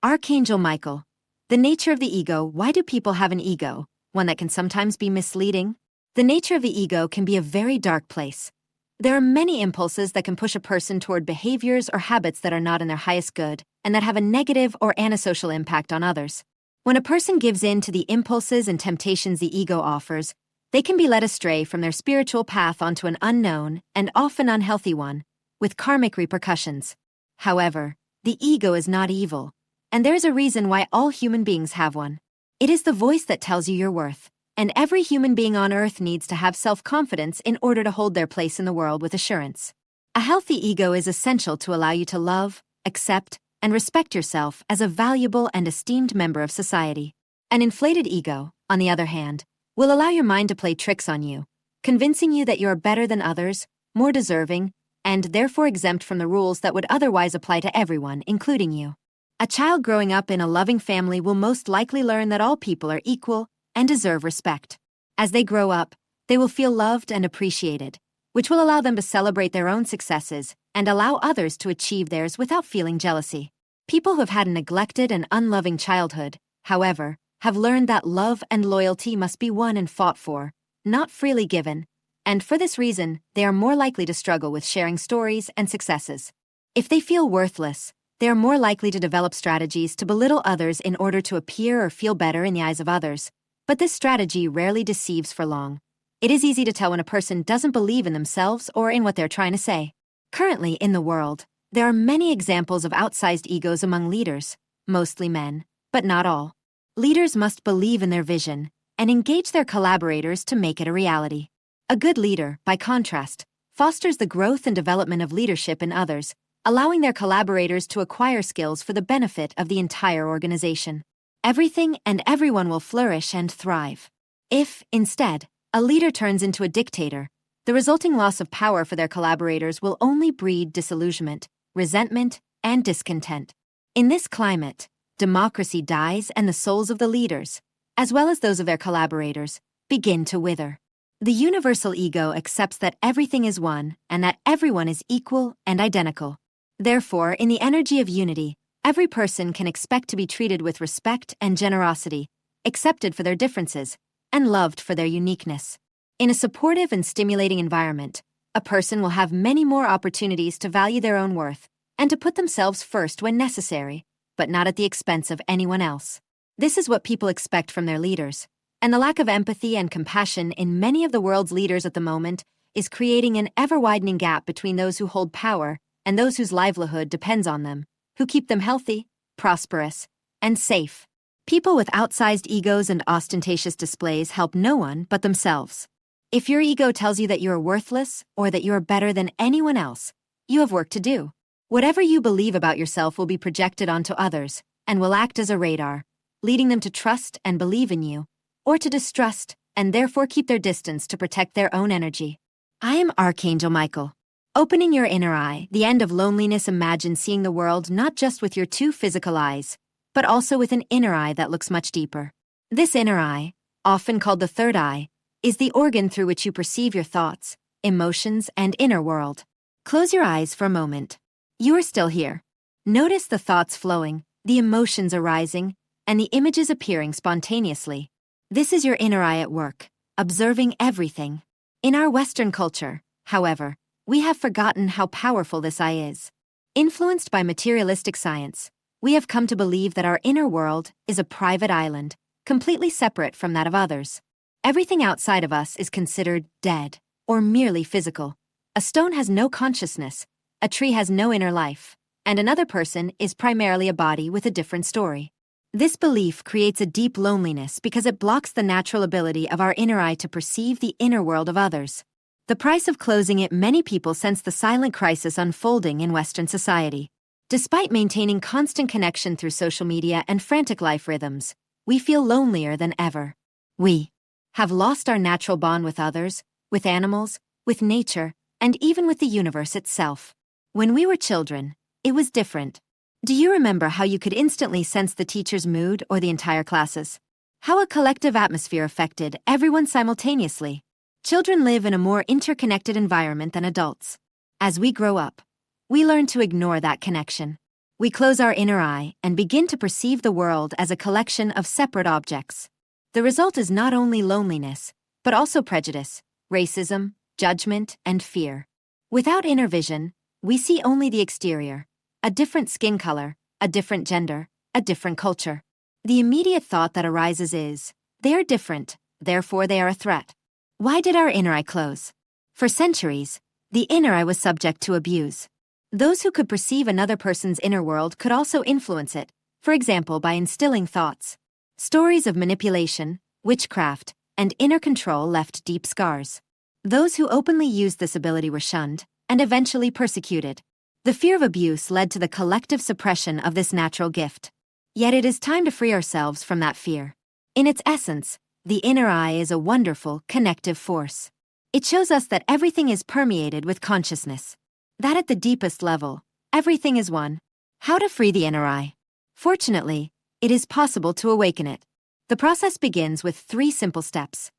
Archangel Michael. The nature of the ego. Why do people have an ego? One that can sometimes be misleading. The nature of the ego can be a very dark place. There are many impulses that can push a person toward behaviors or habits that are not in their highest good and that have a negative or antisocial impact on others. When a person gives in to the impulses and temptations the ego offers, they can be led astray from their spiritual path onto an unknown and often unhealthy one, with karmic repercussions. However, the ego is not evil, and there is a reason why all human beings have one. It is the voice that tells you your worth, and every human being on earth needs to have self-confidence in order to hold their place in the world with assurance. A healthy ego is essential to allow you to love, accept, and respect yourself as a valuable and esteemed member of society. An inflated ego, on the other hand, will allow your mind to play tricks on you, convincing you that you are better than others, more deserving, and therefore exempt from the rules that would otherwise apply to everyone, including you. A child growing up in a loving family will most likely learn that all people are equal and deserve respect. As they grow up, they will feel loved and appreciated, which will allow them to celebrate their own successes and allow others to achieve theirs without feeling jealousy. People who have had a neglected and unloving childhood, however, have learned that love and loyalty must be won and fought for, not freely given, and for this reason, they are more likely to struggle with sharing stories and successes. If they feel worthless, they are more likely to develop strategies to belittle others in order to appear or feel better in the eyes of others. But this strategy rarely deceives for long. It is easy to tell when a person doesn't believe in themselves or in what they're trying to say. Currently in the world, there are many examples of outsized egos among leaders, mostly men, but not all. Leaders must believe in their vision and engage their collaborators to make it a reality. A good leader, by contrast, fosters the growth and development of leadership in others, allowing their collaborators to acquire skills for the benefit of the entire organization. Everything and everyone will flourish and thrive. If, instead, a leader turns into a dictator, the resulting loss of power for their collaborators will only breed disillusionment, resentment, and discontent. In this climate, democracy dies and the souls of the leaders, as well as those of their collaborators, begin to wither. The universal ego accepts that everything is one and that everyone is equal and identical. Therefore, in the energy of unity, every person can expect to be treated with respect and generosity, accepted for their differences, and loved for their uniqueness. In a supportive and stimulating environment, a person will have many more opportunities to value their own worth and to put themselves first when necessary, but not at the expense of anyone else. This is what people expect from their leaders, and the lack of empathy and compassion in many of the world's leaders at the moment is creating an ever-widening gap between those who hold power and those whose livelihood depends on them, who keep them healthy, prosperous, and safe. People with outsized egos and ostentatious displays help no one but themselves. If your ego tells you that you are worthless or that you are better than anyone else, you have work to do. Whatever you believe about yourself will be projected onto others and will act as a radar, leading them to trust and believe in you, or to distrust and therefore keep their distance to protect their own energy. I am Archangel Michael. Opening your inner eye, the end of loneliness. Imagine seeing the world not just with your two physical eyes, but also with an inner eye that looks much deeper. This inner eye, often called the third eye, is the organ through which you perceive your thoughts, emotions, and inner world. Close your eyes for a moment. You are still here. Notice the thoughts flowing, the emotions arising, and the images appearing spontaneously. This is your inner eye at work, observing everything. In our Western culture, however, we have forgotten how powerful this eye is. Influenced by materialistic science, we have come to believe that our inner world is a private island, completely separate from that of others. Everything outside of us is considered dead or merely physical. A stone has no consciousness, a tree has no inner life, and another person is primarily a body with a different story. This belief creates a deep loneliness because it blocks the natural ability of our inner eye to perceive the inner world of others. The price of closing it. Many people sense the silent crisis unfolding in Western society. Despite maintaining constant connection through social media and frantic life rhythms, we feel lonelier than ever. We have lost our natural bond with others, with animals, with nature, and even with the universe itself. When we were children, it was different. Do you remember how you could instantly sense the teacher's mood or the entire class's? How a collective atmosphere affected everyone simultaneously? Children live in a more interconnected environment than adults. As we grow up, we learn to ignore that connection. We close our inner eye and begin to perceive the world as a collection of separate objects. The result is not only loneliness, but also prejudice, racism, judgment, and fear. Without inner vision, we see only the exterior, a different skin color, a different gender, a different culture. The immediate thought that arises is, they are different, therefore they are a threat. Why did our inner eye close? For centuries, the inner eye was subject to abuse. Those who could perceive another person's inner world could also influence it, for example by instilling thoughts. Stories of manipulation, witchcraft, and inner control left deep scars. Those who openly used this ability were shunned, and eventually persecuted. The fear of abuse led to the collective suppression of this natural gift. Yet it is time to free ourselves from that fear. In its essence, the inner eye is a wonderful, connective force. It shows us that everything is permeated with consciousness. That at the deepest level, everything is one. How to free the inner eye? Fortunately, it is possible to awaken it. The process begins with 3 simple steps.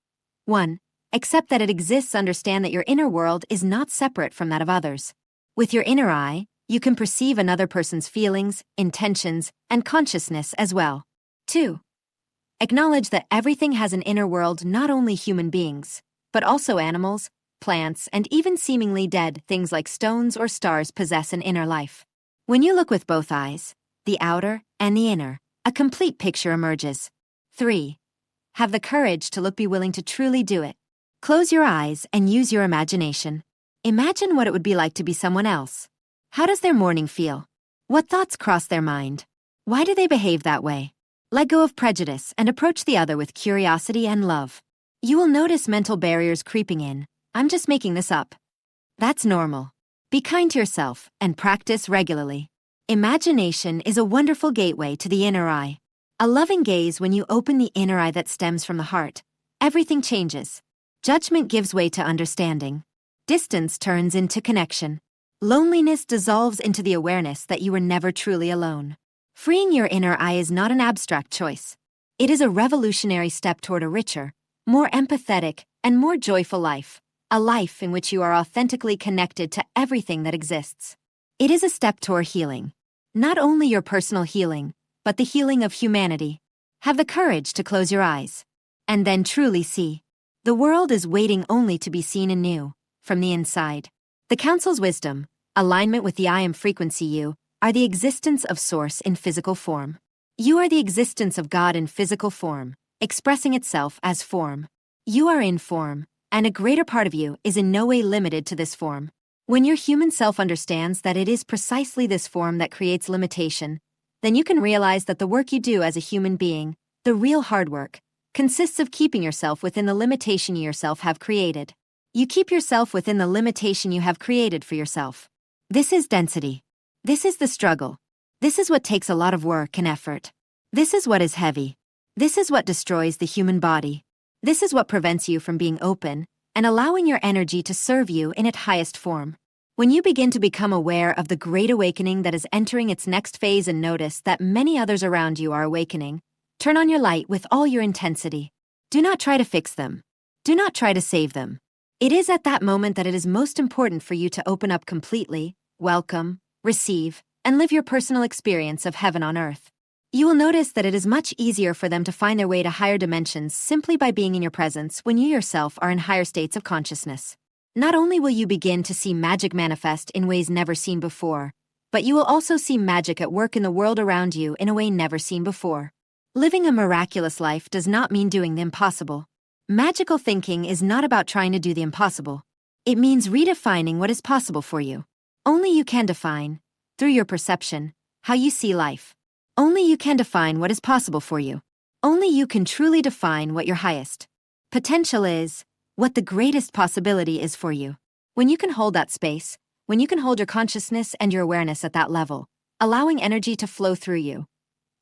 1. Accept that it exists. Understand that your inner world is not separate from that of others. With your inner eye, you can perceive another person's feelings, intentions, and consciousness as well. 2. Acknowledge that everything has an inner world, not only human beings, but also animals, plants, and even seemingly dead things like stones or stars possess an inner life. When you look with both eyes, the outer and the inner, a complete picture emerges. 3. Have the courage to look. Be willing to truly do it. Close your eyes and use your imagination. Imagine what it would be like to be someone else. How does their morning feel? What thoughts cross their mind? Why do they behave that way? Let go of prejudice and approach the other with curiosity and love. You will notice mental barriers creeping in. I'm just making this up. That's normal. Be kind to yourself and practice regularly. Imagination is a wonderful gateway to the inner eye. A loving gaze. When you open the inner eye that stems from the heart, everything changes. Judgment gives way to understanding. Distance turns into connection. Loneliness dissolves into the awareness that you were never truly alone. Freeing your inner eye is not an abstract choice. It is a revolutionary step toward a richer, more empathetic, and more joyful life. A life in which you are authentically connected to everything that exists. It is a step toward healing. Not only your personal healing, but the healing of humanity. Have the courage to close your eyes. And then truly see. The world is waiting only to be seen anew, from the inside. The Council's wisdom, alignment with the I Am frequency. You are the existence of Source in physical form. You are the existence of God in physical form, expressing itself as form. You are in form, and a greater part of you is in no way limited to this form. When your human self understands that it is precisely this form that creates limitation, then you can realize that the work you do as a human being, the real hard work, consists of keeping yourself within the limitation you yourself have created. You keep yourself within the limitation you have created for yourself. This is density. This is the struggle. This is what takes a lot of work and effort. This is what is heavy. This is what destroys the human body. This is what prevents you from being open and allowing your energy to serve you in its highest form. When you begin to become aware of the great awakening that is entering its next phase and notice that many others around you are awakening, turn on your light with all your intensity. Do not try to fix them. Do not try to save them. It is at that moment that it is most important for you to open up completely, welcome, receive, and live your personal experience of heaven on earth. You will notice that it is much easier for them to find their way to higher dimensions simply by being in your presence when you yourself are in higher states of consciousness. Not only will you begin to see magic manifest in ways never seen before, but you will also see magic at work in the world around you in a way never seen before. Living a miraculous life does not mean doing the impossible. Magical thinking is not about trying to do the impossible. It means redefining what is possible for you. Only you can define, through your perception, how you see life. Only you can define what is possible for you. Only you can truly define what your highest potential is, what the greatest possibility is for you. When you can hold that space, when you can hold your consciousness and your awareness at that level, allowing energy to flow through you,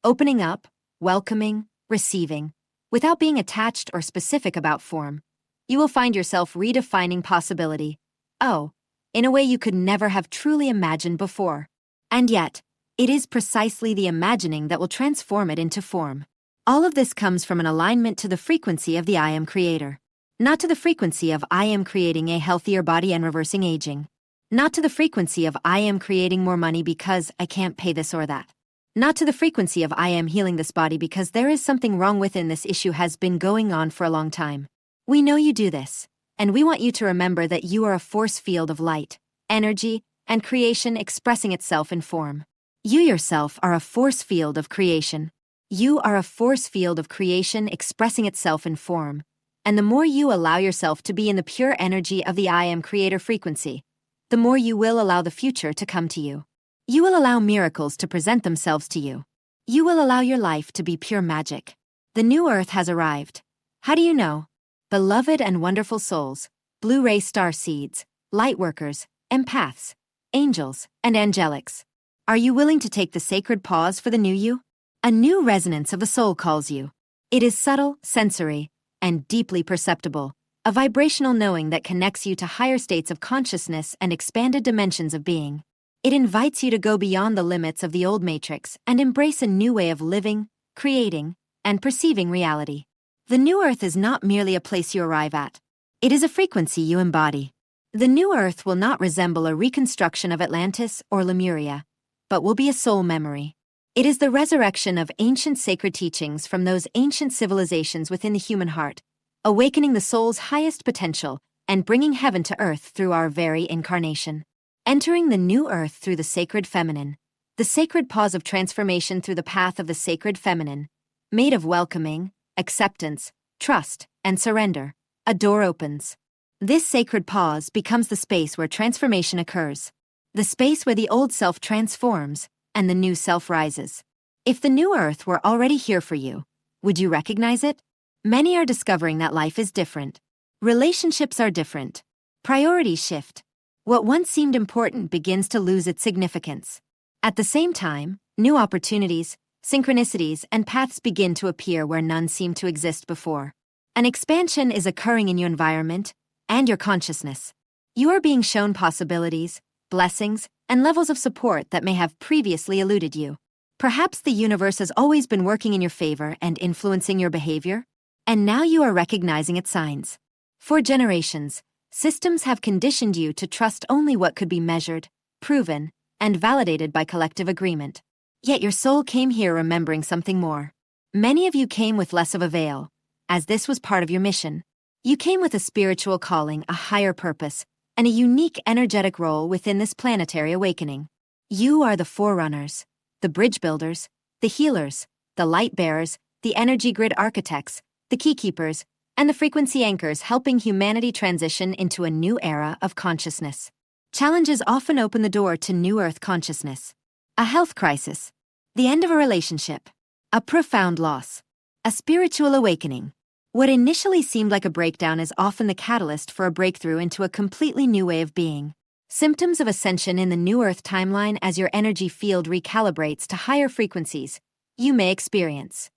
opening up, welcoming, receiving, without being attached or specific about form, you will find yourself redefining possibility, in a way you could never have truly imagined before. And yet, it is precisely the imagining that will transform it into form. All of this comes from an alignment to the frequency of the I Am Creator, not to the frequency of I am creating a healthier body and reversing aging. Not to the frequency of I am creating more money because I can't pay this or that. Not to the frequency of I am healing this body because there is something wrong within this issue has been going on for a long time. We know you do this, and we want you to remember that you are a force field of light, energy, and creation expressing itself in form. You yourself are a force field of creation. You are a force field of creation expressing itself in form. And the more you allow yourself to be in the pure energy of the I am creator frequency, the more you will allow the future to come to you. You will allow miracles to present themselves to you. You will allow your life to be pure magic. The new earth has arrived. How do you know? Beloved and wonderful souls, blue-ray star seeds, light workers, empaths, angels, and angelics. Are you willing to take the sacred pause for the new you? A new resonance of the soul calls you. It is subtle, sensory, and deeply perceptible, a vibrational knowing that connects you to higher states of consciousness and expanded dimensions of being. It invites you to go beyond the limits of the old matrix and embrace a new way of living, creating, and perceiving reality. The new earth is not merely a place you arrive at. It is a frequency you embody. The new earth will not resemble a reconstruction of Atlantis or Lemuria, but will be a soul memory. It is the resurrection of ancient sacred teachings from those ancient civilizations within the human heart, awakening the soul's highest potential and bringing heaven to earth through our very incarnation. Entering the new earth through the sacred feminine, the sacred pause of transformation through the path of the sacred feminine, made of welcoming, acceptance, trust, and surrender, a door opens. This sacred pause becomes the space where transformation occurs, the space where the old self transforms and the new self rises. If the new earth were already here for you, would you recognize it? Many are discovering that life is different. Relationships are different. Priorities shift. What once seemed important begins to lose its significance. At the same time, new opportunities, synchronicities, and paths begin to appear where none seemed to exist before. An expansion is occurring in your environment and your consciousness. You are being shown possibilities, blessings, and levels of support that may have previously eluded you. Perhaps the universe has always been working in your favor and influencing your behavior, and now you are recognizing its signs. For generations, systems have conditioned you to trust only what could be measured, proven, and validated by collective agreement. Yet your soul came here remembering something more. Many of you came with less of a veil, as this was part of your mission. You came with a spiritual calling, a higher purpose, and a unique energetic role within this planetary awakening. You are the forerunners, the bridge builders, the healers, the light bearers, the energy grid architects, the keykeepers, and the frequency anchors helping humanity transition into a new era of consciousness. Challenges often open the door to new earth consciousness. A health crisis, the end of a relationship, a profound loss, a spiritual awakening. What initially seemed like a breakdown is often the catalyst for a breakthrough into a completely new way of being. Symptoms of ascension in the new earth timeline as your energy field recalibrates to higher frequencies. You may experience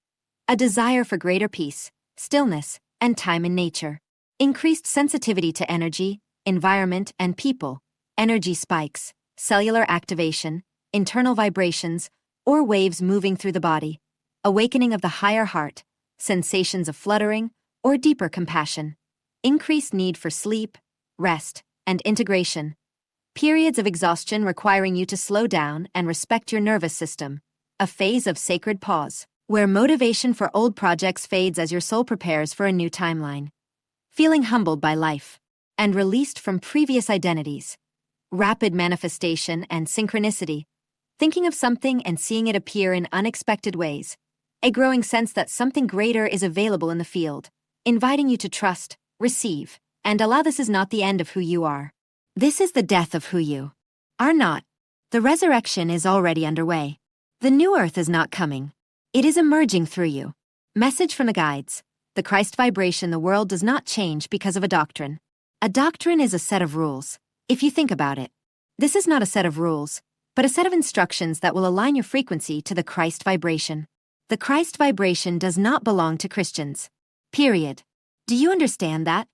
a desire for greater peace, stillness, and time in nature. Increased sensitivity to energy, environment, and people, energy spikes, cellular activation, internal vibrations, or waves moving through the body, awakening of the higher heart, sensations of fluttering, or deeper compassion, increased need for sleep, rest, and integration, periods of exhaustion requiring you to slow down and respect your nervous system, a phase of sacred pause, where motivation for old projects fades as your soul prepares for a new timeline. Feeling humbled by life and released from previous identities. Rapid manifestation and synchronicity. Thinking of something and seeing it appear in unexpected ways. A growing sense that something greater is available in the field, inviting you to trust, receive, and allow. This is not the end of who you are. This is the death of who you are not. The resurrection is already underway. The new earth is not coming. It is emerging through you. Message from the guides. The Christ vibration. The world does not change because of a doctrine. A doctrine is a set of rules. If you think about it, this is not a set of rules, but a set of instructions that will align your frequency to the Christ vibration. The Christ vibration does not belong to Christians. Period. Do you understand that?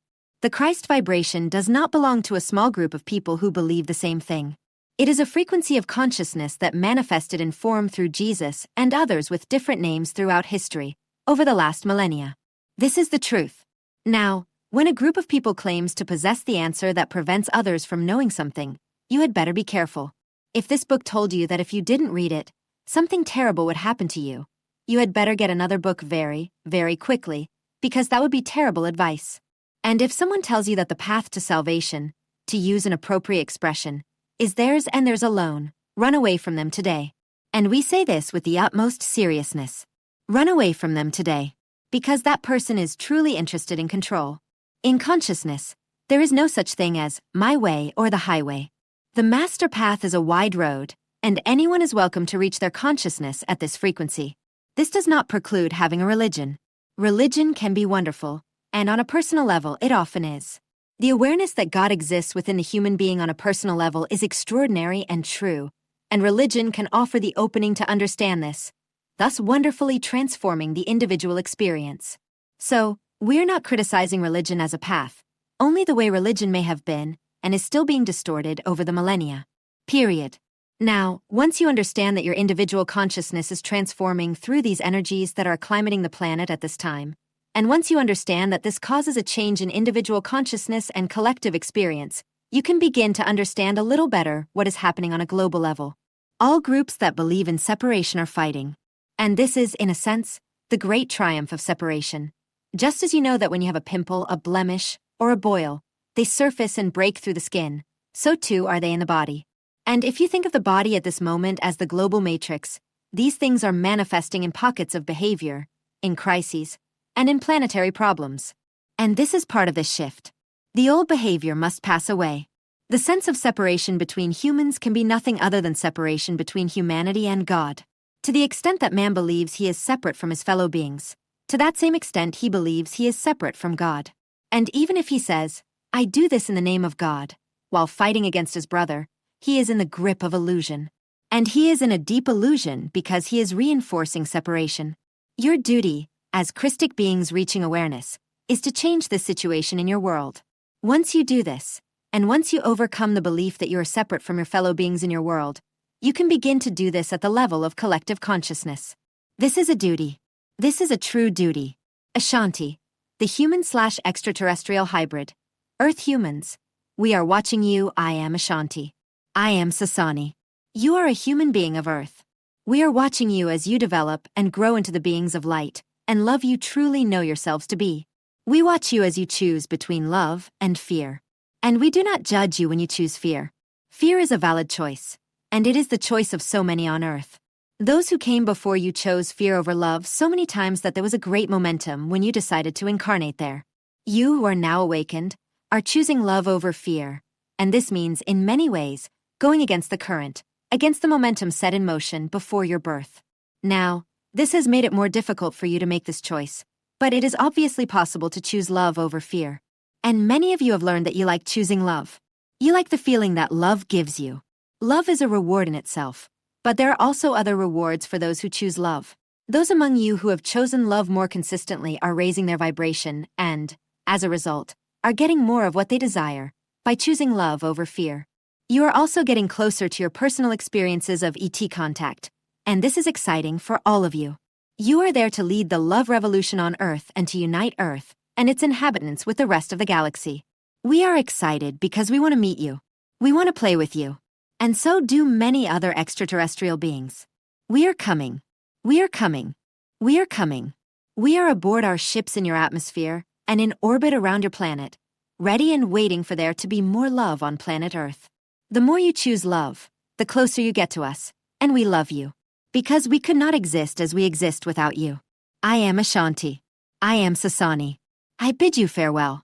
The Christ vibration does not belong to a small group of people who believe the same thing. It is a frequency of consciousness that manifested in form through Jesus and others with different names throughout history, over the last millennia. This is the truth. Now, when a group of people claims to possess the answer that prevents others from knowing something, you had better be careful. If this book told you that if you didn't read it, something terrible would happen to you, you had better get another book very, very quickly, because that would be terrible advice. And if someone tells you that the path to salvation, to use an appropriate expression, is theirs and theirs alone, run away from them today. And we say this with the utmost seriousness. Run away from them today, because that person is truly interested in control. In consciousness, there is no such thing as my way or the highway. The master path is a wide road, and anyone is welcome to reach their consciousness at this frequency. This does not preclude having a religion. Religion can be wonderful, and on a personal level, it often is. The awareness that God exists within the human being on a personal level is extraordinary and true, and religion can offer the opening to understand this, thus wonderfully transforming the individual experience. So, we're not criticizing religion as a path, only the way religion may have been and is still being distorted over the millennia. Period. Now, once you understand that your individual consciousness is transforming through these energies that are climating the planet at this time, and once you understand that this causes a change in individual consciousness and collective experience, you can begin to understand a little better what is happening on a global level. All groups that believe in separation are fighting. And this is, in a sense, the great triumph of separation. Just as you know that when you have a pimple, a blemish, or a boil, they surface and break through the skin, so too are they in the body. And if you think of the body at this moment as the global matrix, these things are manifesting in pockets of behavior, in crises, and in planetary problems. And this is part of this shift. The old behavior must pass away. The sense of separation between humans can be nothing other than separation between humanity and God. To the extent that man believes he is separate from his fellow beings, to that same extent he believes he is separate from God. And even if he says, I do this in the name of God, while fighting against his brother, he is in the grip of illusion. And he is in a deep illusion because he is reinforcing separation. Your duty, as Christic beings reaching awareness, is to change this situation in your world. Once you do this, and once you overcome the belief that you are separate from your fellow beings in your world, you can begin to do this at the level of collective consciousness. This is a duty. This is a true duty. Ashanti, the human/extraterrestrial hybrid. Earth humans. We are watching you. I am Ashanti. I am Sasani. You are a human being of Earth. We are watching you as you develop and grow into the beings of light and love you truly know yourselves to be. We watch you as you choose between love and fear. And we do not judge you when you choose fear. Fear is a valid choice, and it is the choice of so many on Earth. Those who came before you chose fear over love so many times that there was a great momentum when you decided to incarnate there. You who are now awakened are choosing love over fear, and this means, in many ways, going against the current, against the momentum set in motion before your birth. Now, this has made it more difficult for you to make this choice, but it is obviously possible to choose love over fear. And many of you have learned that you like choosing love. You like the feeling that love gives you. Love is a reward in itself, but there are also other rewards for those who choose love. Those among you who have chosen love more consistently are raising their vibration and, as a result, are getting more of what they desire by choosing love over fear. You are also getting closer to your personal experiences of ET contact, and this is exciting for all of you. You are there to lead the love revolution on Earth and to unite Earth and its inhabitants with the rest of the galaxy. We are excited because we want to meet you. We want to play with you. And so do many other extraterrestrial beings. We are coming. We are coming. We are coming. We are aboard our ships in your atmosphere and in orbit around your planet, ready and waiting for there to be more love on planet Earth. The more you choose love, the closer you get to us, and we love you. Because we could not exist as we exist without you. I am Ashanti. I am Sasani. I bid you farewell.